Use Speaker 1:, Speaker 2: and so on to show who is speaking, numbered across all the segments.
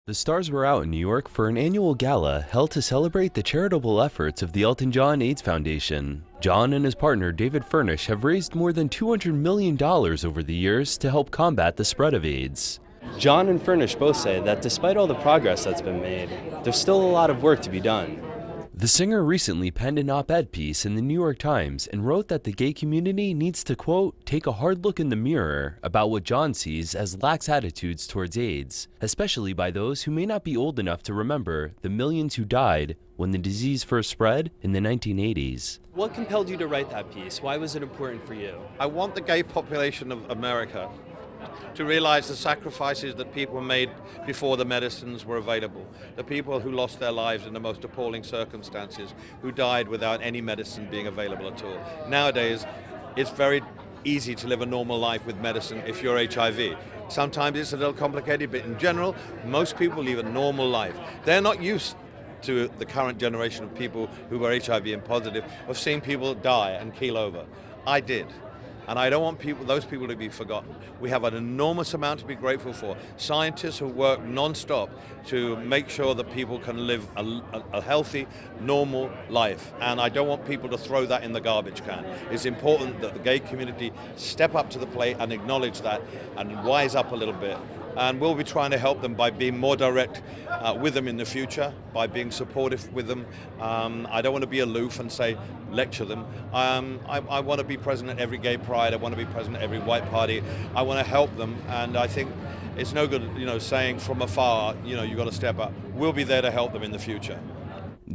Speaker 1: The stars were out in New York for an annual gala held to celebrate the charitable efforts of the Elton John AIDS Foundation. John and his partner David Furnish have raised more than $200 million over the years to help combat the spread of AIDS. John and Furnish both say that despite all the progress that's been made, there's still a lot of work to be done. The singer recently penned an op-ed piece in the New York Times and wrote that the gay community needs to, quote, take a hard look in the mirror about what John sees as lax attitudes towards AIDS, especially by those who may not be old enough to remember the millions who died when the disease first spread in the 1980s. What compelled you to write that piece? Why was it important for you?
Speaker 2: I want the gay population of America to realize the sacrifices that people made before the medicines were available. The people who lost their lives in the most appalling circumstances, who died without any medicine being available at all. Nowadays, it's very easy to live a normal life with medicine if you're HIV. Sometimes it's a little complicated, but in general, most people live a normal life. They're not used to the current generation of people who were HIV and positive of seeing people die and keel over. I did. And I don't want those people to be forgotten. We have an enormous amount to be grateful for. Scientists who work non-stop to make sure that people can live a healthy, normal life. And I don't want people to throw that in the garbage can. It's important that the gay community step up to the plate and acknowledge that and wise up a little bit. And we'll be trying to help them by being more direct with them in the future, by being supportive with them. I don't want to be aloof and say, lecture them. I want to be present at every gay pride. I want to be present at every white party. I want to help them. And I think it's no good, saying from afar, you've got to step up. We'll be there to help them in the future.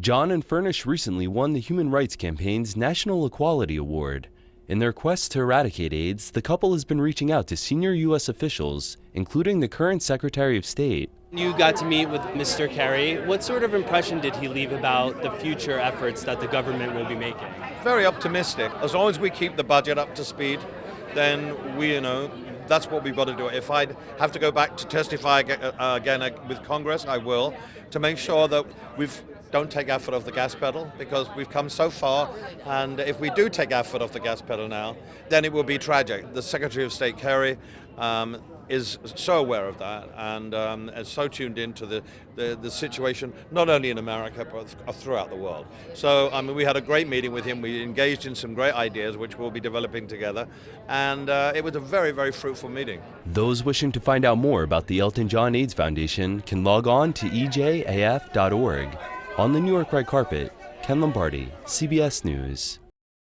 Speaker 1: John and Furnish recently won the Human Rights Campaign's National Equality Award. In their quest to eradicate AIDS, the couple has been reaching out to senior U.S. officials, including the current Secretary of State. You got to meet with Mr. Kerry. What sort of impression did he leave about the future efforts that the government will be making?
Speaker 2: Very optimistic. As long as we keep the budget up to speed, then that's what we've got to do. If I have to go back to testify again with Congress, I will, to make sure that don't take our foot off the gas pedal, because we've come so far, and if we do take our foot off the gas pedal now, then it will be tragic. The Secretary of State Kerry is so aware of that and is so tuned into the situation, not only in America, but throughout the world. So, we had a great meeting with him. We engaged in some great ideas, which we'll be developing together, and it was a very, very fruitful meeting.
Speaker 1: Those wishing to find out more about the Elton John AIDS Foundation can log on to ejaf.org. On the New York Red Carpet, Ken Lombardi, CBS News.